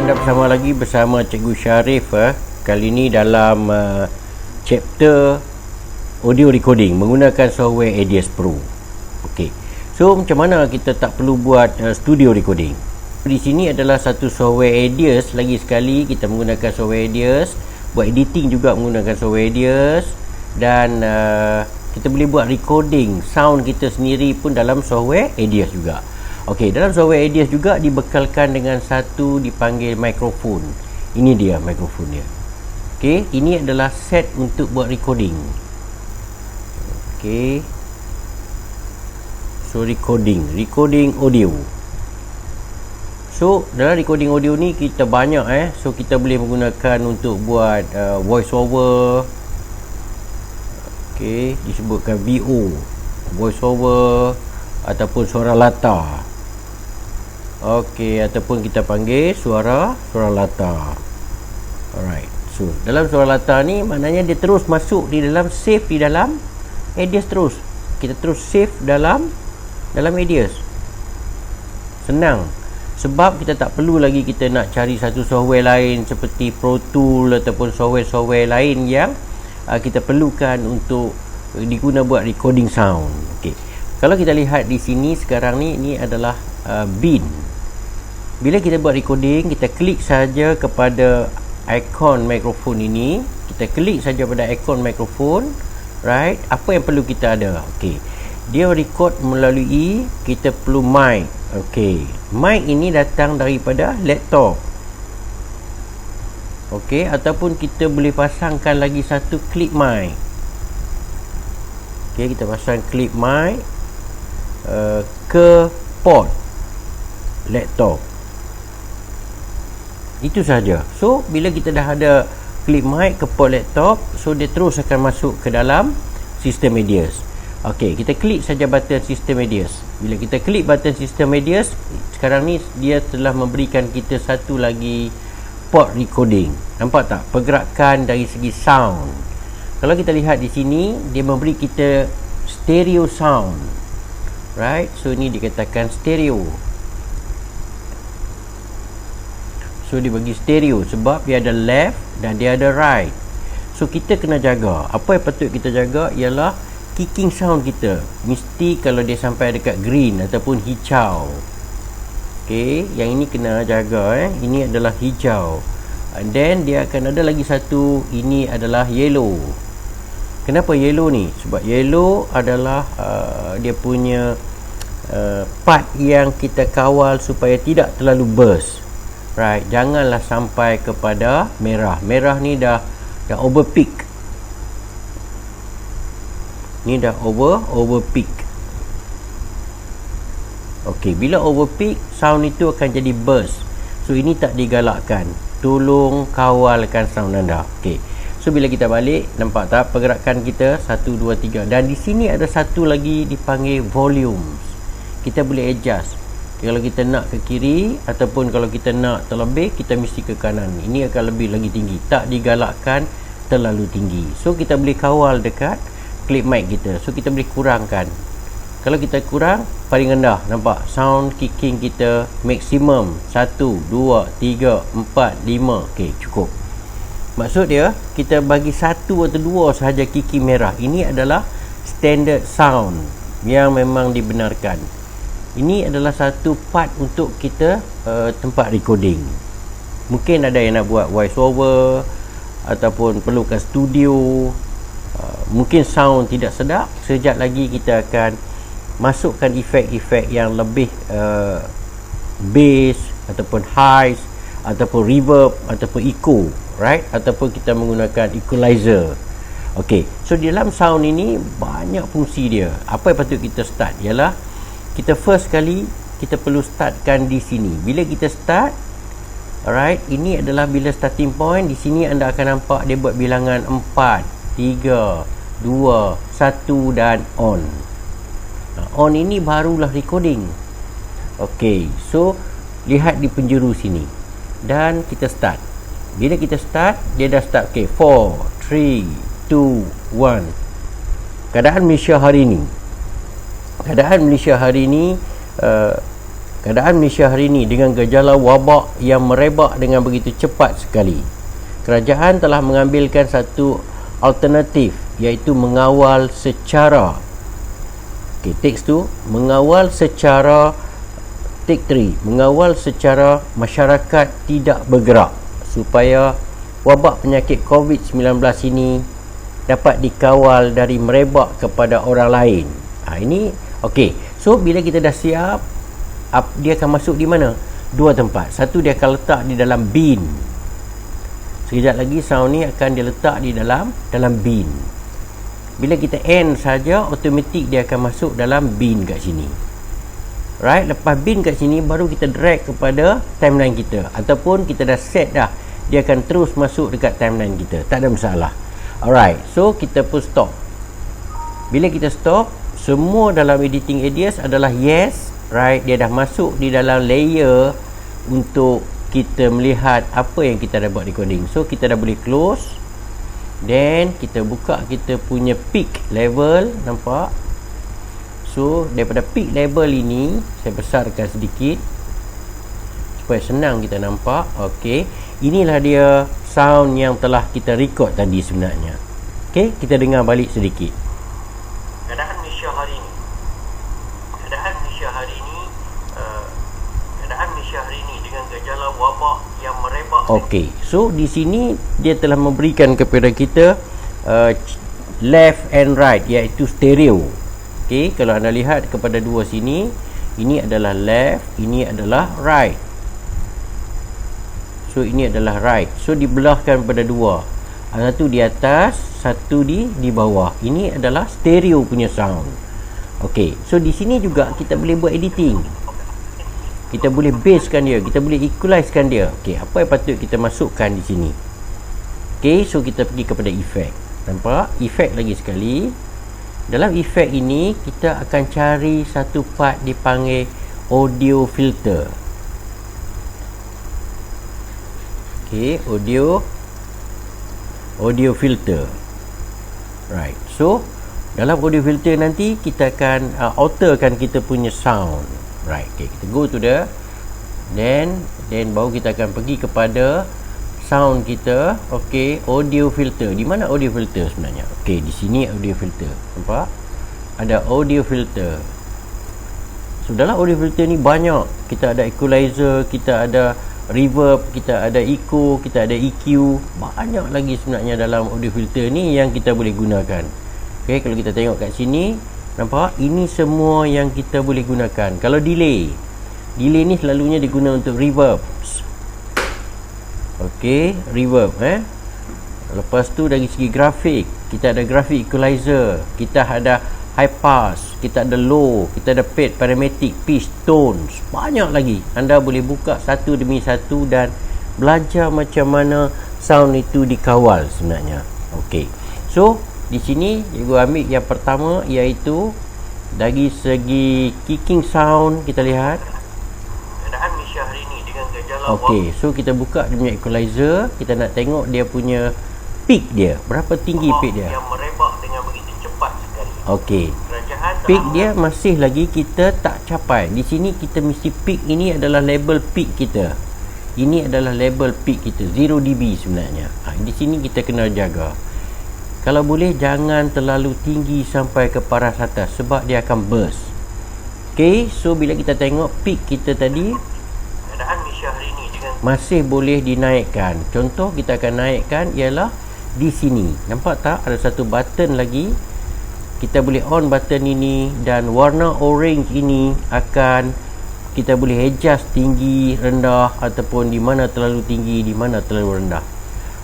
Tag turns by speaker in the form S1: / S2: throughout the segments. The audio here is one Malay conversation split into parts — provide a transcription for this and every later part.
S1: anda bersama lagi bersama Cikgu Syarif. Kali ini dalam chapter audio recording menggunakan software ADS Pro. Okey. So macam mana kita tak perlu buat studio recording? Di sini adalah satu software ADS. Lagi sekali kita menggunakan software ADS, buat editing juga menggunakan software ADS, dan kita boleh buat recording sound kita sendiri pun dalam software ADS juga. Okey, dalam software ADS juga dibekalkan dengan satu dipanggil mikrofon. Ini dia mikrofon dia. Okey, ini adalah set untuk buat recording. Okey. So recording audio. So dalam recording audio ni kita banyak so kita boleh menggunakan untuk buat voice over. Okey, disebutkan VO, voice over ataupun suara latar. Okey, ataupun kita panggil suara latar. Alright. So dalam suara latar ni maknanya dia terus masuk di dalam, save di dalam ADS terus. Kita terus save dalam ADS. Senang. Sebab kita tak perlu lagi kita nak cari satu software lain seperti Pro Tool ataupun software lain yang kita perlukan untuk diguna buat recording sound. Okey. Kalau kita lihat di sini sekarang ni, ini adalah bin. Bila kita buat recording, kita klik saja kepada ikon mikrofon ini. Kita klik saja pada ikon mikrofon, right? Apa yang perlu kita ada? Okey. Dia record melalui, kita perlu mic. Okey. Mic ini datang daripada laptop. Okey, ataupun kita boleh pasangkan lagi satu clip mic. Okey, kita pasang clip mic ke port laptop. Itu saja. So bila kita dah ada clip mic ke port laptop, so dia terus akan masuk ke dalam sistem ADS. Okey, kita klik saja button sistem ADS. Bila kita klik button sistem ADS, sekarang ni dia telah memberikan kita satu lagi port recording. Nampak tak pergerakan dari segi sound? Kalau kita lihat di sini, dia memberi kita stereo sound. Right? So ini dikatakan stereo. So dia bagi stereo sebab dia ada left dan dia ada right. So kita kena jaga. Apa yang patut kita jaga ialah kicking sound kita. Mesti kalau dia sampai dekat green ataupun hijau. Okey, yang ini kena jaga. Ini adalah hijau. And then dia akan ada lagi satu, ini adalah yellow. Kenapa yellow ni? Sebab yellow adalah dia punya part yang kita kawal supaya tidak terlalu burst. Right, janganlah sampai kepada merah. Merah ni dah over peak. Ni dah over peak. Okey, bila over peak, sound itu akan jadi burst. So ini tak digalakkan. Tolong kawalkan sound anda. Okey. So bila kita balik, nampak tak pergerakan kita 1 2 3. Dan di sini ada satu lagi dipanggil volumes. Kita boleh adjust. Kalau kita nak ke kiri ataupun kalau kita nak terlebih, kita mesti ke kanan. Ini akan lebih lagi tinggi. Tak digalakkan terlalu tinggi. So kita boleh kawal dekat clip mic kita. So kita boleh kurangkan. Kalau kita kurang, paling rendah. Nampak? Sound kicking kita maksimum 1, 2, 3, 4, 5. Okey, cukup. Maksud dia, kita bagi 1 atau 2 sahaja kicking merah. Ini adalah standard sound yang memang dibenarkan. Ini adalah satu part untuk kita tempat recording. Mungkin ada yang nak buat voice over ataupun perlukan studio. Mungkin sound tidak sedap. Sekejap lagi kita akan masukkan efek-efek yang lebih bass ataupun highs ataupun reverb ataupun echo, right? Ataupun kita menggunakan equalizer. Okey, so di dalam sound ini banyak fungsi dia. Apa yang patut kita start ialah kita first kali kita perlu startkan di sini. Bila kita start, alright, ini adalah bila starting point. Di sini anda akan nampak dia buat bilangan 4, 3, 2, 1 dan on. On ini barulah recording. Okey, so lihat di penjuru sini dan kita start. Bila kita start, dia dah start. Okey, 4, 3, 2, 1. Keadaan Malaysia hari ini keadaan Malaysia hari ini dengan gejala wabak yang merebak dengan begitu cepat sekali. Kerajaan telah mengambilkan satu alternatif, iaitu mengawal secara teks tu, mengawal secara take 3, mengawal secara masyarakat tidak bergerak supaya wabak penyakit COVID-19 ini dapat dikawal dari merebak kepada orang lain. Ini okey. So bila kita dah siap, dia akan masuk di mana? Dua tempat. Satu, dia akan letak di dalam bin. Sekejap lagi sound ni akan diletak di dalam bin. Bila kita end saja, automatik dia akan masuk dalam bin kat sini. Right, lepas bin kat sini baru kita drag kepada timeline kita, ataupun kita dah set dah, dia akan terus masuk dekat timeline kita. Tak ada masalah. Alright, so kita pun stop. Bila kita stop, semua dalam editing areas adalah yes. Right, dia dah masuk di dalam layer untuk kita melihat apa yang kita dah buat recording. So kita dah boleh close. Then kita buka kita punya peak level. Nampak? So daripada peak level ini, saya besarkan sedikit supaya senang kita nampak. Okey, inilah dia sound yang telah kita record tadi sebenarnya. Okey, kita dengar balik sedikit. Keadaan Malaysia hari ini. Keadaan Malaysia hari ini dengan gejala wabak yang merebak. Okey, so di sini dia telah memberikan kepada kita left and right, iaitu stereo. Okey, kalau anda lihat kepada dua sini, ini adalah left, ini adalah right. So ini adalah right. So dibelahkan pada dua. Satu di atas, satu di bawah. Ini adalah stereo punya sound. Okey, so di sini juga kita boleh buat editing. Kita boleh basekan dia, kita boleh equalizekan dia. Okey, apa yang patut kita masukkan di sini? Okey, so kita pergi kepada effect. Nampak? Effect lagi sekali. Dalam effect ini kita akan cari satu part dipanggil audio filter. Okey, audio filter. Right. So dalam audio filter nanti kita akan alterkan kita punya sound. Right. Okay, kita go to the then baru kita akan pergi kepada sound kita. Okey, audio filter. Di mana audio filter sebenarnya? Okey, di sini audio filter. Nampak? Ada audio filter. So dalam audio filter ni banyak. Kita ada equalizer, kita ada reverb, kita ada echo, kita ada EQ. Banyak lagi sebenarnya dalam audio filter ni yang kita boleh gunakan. Okey, kalau kita tengok kat sini, nampak? Ini semua yang kita boleh gunakan. Kalau delay ni selalunya digunakan untuk reverb. Okey, reverb Lepas tu dari segi grafik, kita ada graphic equalizer, kita ada high pass, kita ada low, kita ada fade, parametric, pitch, tones. Banyak lagi. Anda boleh buka satu demi satu dan belajar macam mana sound itu dikawal sebenarnya. Okey. So di sini cikgu ambil yang pertama, iaitu dari segi kicking sound. Kita lihat keadaan Malaysia hari ini dengan gejala. Okey, so kita buka dia punya equalizer. Kita nak tengok dia punya peak dia, berapa tinggi peak dia yang merebak dengan begitu cepat sekali. Okey, peak dia masih lagi kita tak capai. Di sini kita mesti peak ini adalah label peak kita. Ini adalah label peak kita 0 dB sebenarnya. Di sini kita kena jaga. Kalau boleh jangan terlalu tinggi sampai ke paras atas, sebab dia akan burst. Okey, so bila kita tengok peak kita tadi, keadaan Malaysia hari ini dengan masih boleh dinaikkan. Contoh kita akan naikkan ialah di sini. Nampak tak? Ada satu button lagi. Kita boleh on button ini dan warna orange ini akan kita boleh adjust tinggi, rendah, ataupun di mana terlalu tinggi, di mana terlalu rendah.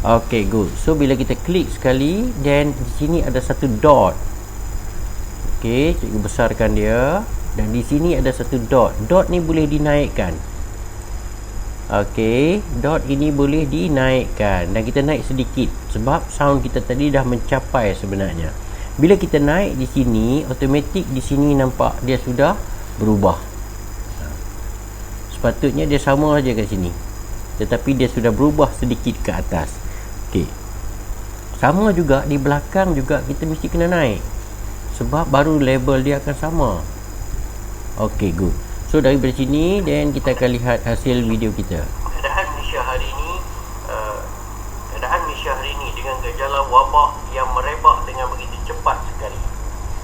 S1: Okay, good. So bila kita klik sekali, then di sini ada satu dot. Okay, cikgu besarkan dia. Dan di sini ada satu dot. Dot ni boleh dinaikkan. Okay, dot ini boleh dinaikkan. Dan kita naik sedikit sebab sound kita tadi dah mencapai sebenarnya. Bila kita naik di sini, automatik di sini nampak dia sudah berubah. Sepatutnya dia sama aja kat sini, tetapi dia sudah berubah sedikit ke atas. Okey. Sama juga di belakang juga kita mesti kena naik, sebab baru label dia akan sama. Okey, good. So daripada sini, dan kita akan lihat hasil video kita.
S2: Keadaan Malaysia hari ini, keadaan Malaysia hari ini dengan gejala wabak yang merebak dengan begitu cepat sekali.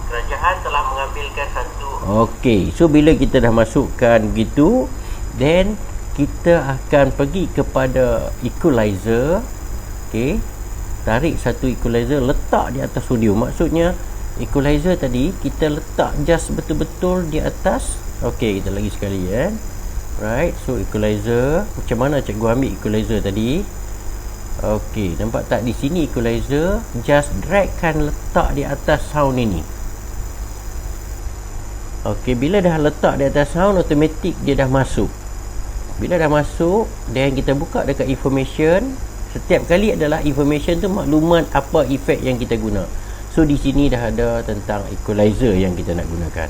S2: Kerajaan telah mengambilkan satu.
S1: Okey, so bila kita dah masukkan begitu, then kita akan pergi kepada equalizer. Okey, tarik satu equalizer, letak di atas audio. Maksudnya equalizer tadi kita letak just betul-betul di atas. Okey, kita lagi sekali right, so equalizer, macam mana cikgu ambil equalizer tadi? Okey, nampak tak di sini equalizer, just dragkan letak di atas sound ini. Okey, bila dah letak di atas sound, automatik dia dah masuk. Bila dah masuk, dan kita buka dekat information, setiap kali adalah information tu maklumat apa efek yang kita guna. So di sini dah ada tentang equalizer yang kita nak gunakan.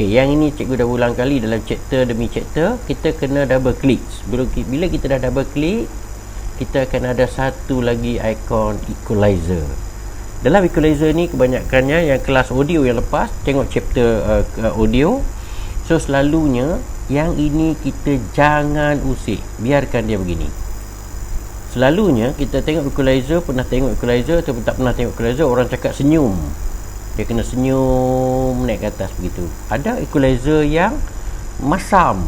S1: Okey, yang ini cikgu dah ulang kali dalam chapter demi chapter. Kita kena double click. Bila kita dah double click, kita akan ada satu lagi ikon equalizer. Dalam equalizer ni kebanyakannya yang kelas audio yang lepas, tengok chapter audio. So selalunya yang ini kita jangan usik, biarkan dia begini. Selalunya kita tengok equalizer, pernah tengok equalizer ataupun tak pernah tengok equalizer, orang cakap senyum, dia kena senyum naik ke atas begitu. Ada equalizer yang masam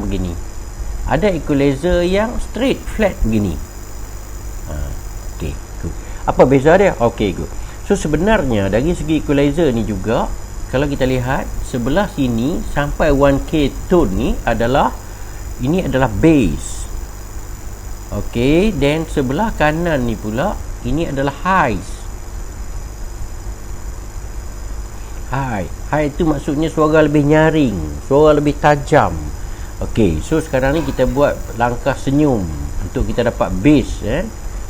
S1: begini. Ada equalizer yang straight flat begini. Okey, good. Apa beza dia? Okey, good. So sebenarnya dari segi equalizer ni juga, kalau kita lihat sebelah sini sampai 1K tone ni adalah, ini adalah bass. Okey, dan sebelah kanan ni pula ini adalah highs. High itu maksudnya suara lebih nyaring, suara lebih tajam. Okey, so sekarang ni kita buat langkah senyum untuk kita dapat bass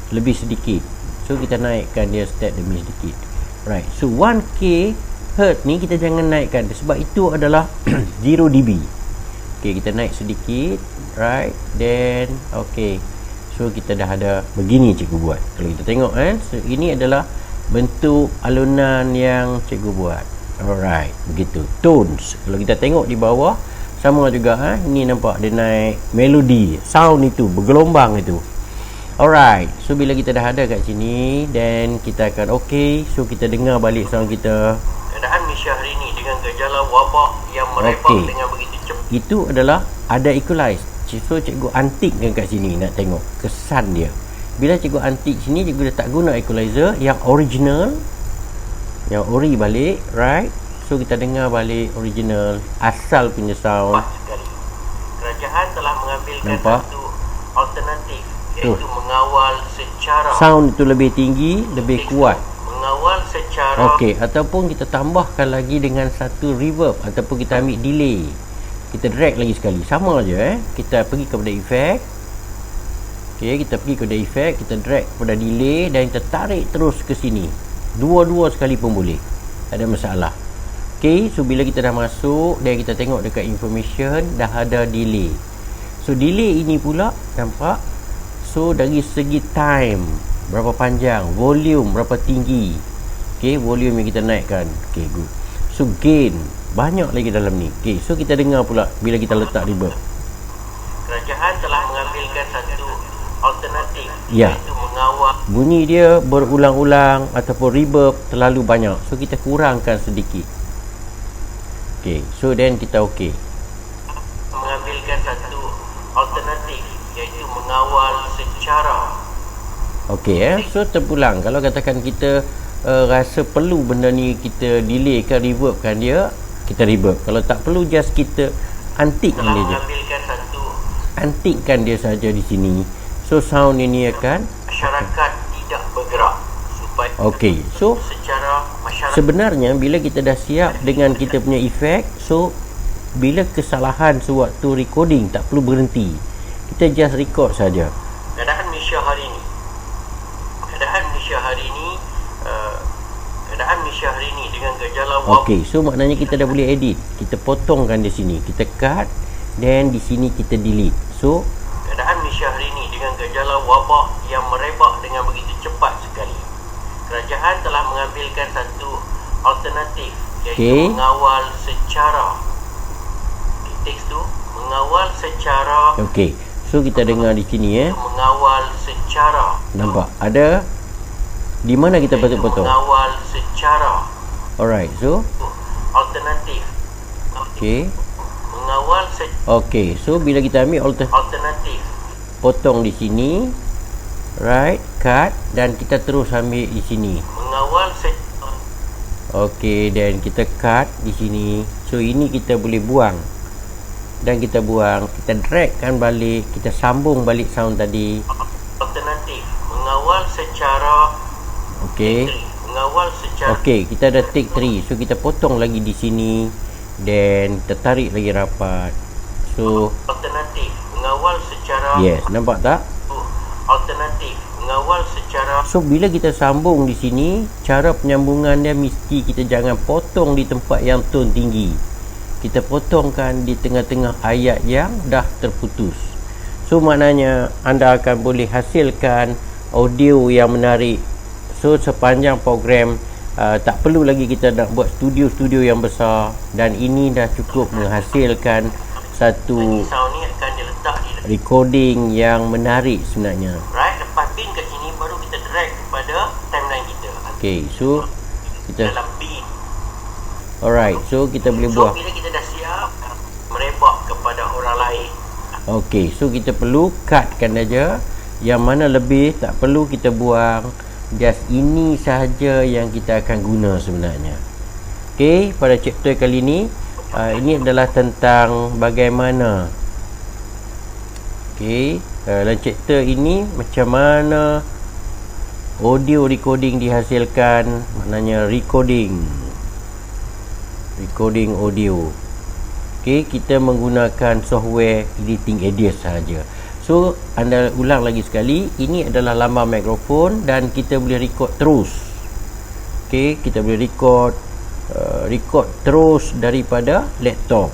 S1: lebih sedikit. So kita naikkan dia step demi sedikit. Right, so 1K hertz ni kita jangan naikkan sebab itu adalah 0 dB. Okey, kita naik sedikit. Right, then okey, so kita dah ada begini cikgu buat. Kalau kita tengok so ini adalah bentuk alunan yang cikgu buat. Alright, begitu. Tones, kalau kita tengok di bawah sama juga. Ini nampak dia naik melodi, sound itu bergelombang itu. Alright, so bila kita dah ada kat sini, then kita akan okey, so kita dengar balik sound kita.
S2: Keadaan Malaysia hari ini dengan gejala wabak yang merebak dengan begitu cepat.
S1: Itu adalah ada equalize. So cikgu antikkan kat sini nak tengok kesan dia. Bila cikgu antik sini, cikgu dah tak guna equalizer yang original, yang ori balik, right? So kita dengar balik original asal punya sound.
S2: Kerajaan telah mengambilkan
S1: nampak?
S2: Satu alternatif, iaitu mengawal secara
S1: sound itu lebih tinggi, lebih kuat.
S2: Mengawal secara
S1: okey, ataupun kita tambahkan lagi dengan satu reverb, ataupun kita ambil delay, kita drag lagi sekali. Sama je kita pergi kepada efek. Okey, kita pergi kepada efek, kita drag kepada delay dan kita tarik terus ke sini. Dua-dua sekali pun boleh, tak ada masalah. Okey, so bila kita dah masuk dan kita tengok dekat information, dah ada delay. So delay ini pula nampak. So dari segi time, berapa panjang, volume berapa tinggi. Okey, volume yang kita naikkan. Okey, good. So gain banyak lagi dalam ni. Okey, so kita dengar pula bila kita letak reverb.
S2: Kerajaan telah mengambilkan satu alternatif,
S1: ya,
S2: iaitu mengawal.
S1: Bunyi dia berulang-ulang ataupun reverb terlalu banyak, so kita kurangkan sedikit. Okey, so then kita okey.
S2: Mengambilkan satu alternatif, iaitu mengawal secara.
S1: Okey, so terpulang. Kalau katakan kita rasa perlu benda ni kita delay ke reverb kan dia, kita reverb. Kalau tak perlu, just kita antikkan dia je. Antikkan dia saja di sini. So sound ini akan
S2: masyarakat tidak bergerak supaya
S1: okey. So
S2: secara masyarakat,
S1: sebenarnya bila kita dah siap dengan kita punya efek, so bila kesalahan sewaktu recording tak perlu berhenti, kita just record saja.
S2: Keadaan Malaysia hari ini, keadaan Malaysia hari ini, keadaan Malaysia hari ini dengan gejala wabak.
S1: Okey, so maknanya kita dah boleh edit. Kita potongkan di sini, kita cut, dan di sini kita delete. So
S2: keadaan Malaysia hari ini dengan gejala wabak yang merebak dengan begitu cepat sekali. Kerajaan telah mengambilkan satu alternatif, iaitu mengawal secara, teks tu mengawal secara.
S1: Okey. So kita dengar di sini
S2: Mengawal secara.
S1: Nampak? Ada di mana kita patut potong?
S2: Mengawal secara.
S1: Alright. So
S2: Alternatif.
S1: okey.
S2: Mengawal
S1: Okey. So bila kita ambil
S2: alternatif.
S1: potong di sini, right, cut, dan kita terus ambil di sini.
S2: Mengawal
S1: Okey, dan kita cut di sini. So ini kita boleh buang. Dan kita buang, kita dragkan balik, kita sambung balik sound tadi.
S2: Alternatif. Mengawal secara.
S1: Okey.
S2: Mengawal secara.
S1: Okey, kita ada take 3. So kita potong lagi di sini, dan kita tarik lagi rapat. So
S2: Alternatif. Mengawal secara.
S1: yes, nampak tak?
S2: Alternatif. Mengawal secara.
S1: So bila kita sambung di sini, cara penyambungan dia mesti kita jangan potong di tempat yang tone tinggi. Kita potongkan di tengah-tengah ayat yang dah terputus. So maknanya anda akan boleh hasilkan audio yang menarik. So sepanjang program, tak perlu lagi kita nak buat studio-studio yang besar, dan ini dah cukup menghasilkan satu
S2: Sound ni akan diletak di
S1: recording yang menarik sebenarnya.
S2: right. Lepas bin kat sini, baru kita drag kepada timeline kita.
S1: Okey, so kita
S2: Dalam bin.
S1: alright, so kita boleh
S2: So
S1: buat.
S2: bila kita dah siap, merebak kepada orang lain.
S1: Okey, so kita perlu cutkan aja. Yang mana lebih tak perlu kita buang. Just ini sahaja yang kita akan guna sebenarnya. Okey, pada chapter kali ini, ini adalah tentang bagaimana, okey, dalam chapter ini macam mana audio recording dihasilkan, maknanya recording audio. Okey, kita menggunakan software editing Audacity sahaja. So anda ulang lagi sekali, ini adalah lambang mikrofon dan kita boleh record terus. Okey, kita boleh record terus daripada laptop,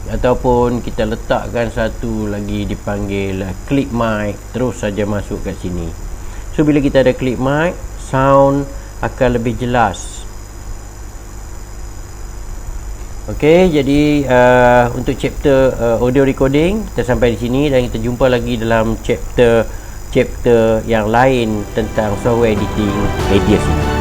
S1: ataupun kita letakkan satu lagi dipanggil clip mic, terus saja masuk kat sini. So bila kita ada clip mic, sound akan lebih jelas. Okey, jadi untuk chapter audio recording kita sampai di sini, dan kita jumpa lagi dalam chapter yang lain tentang software editing Audacity.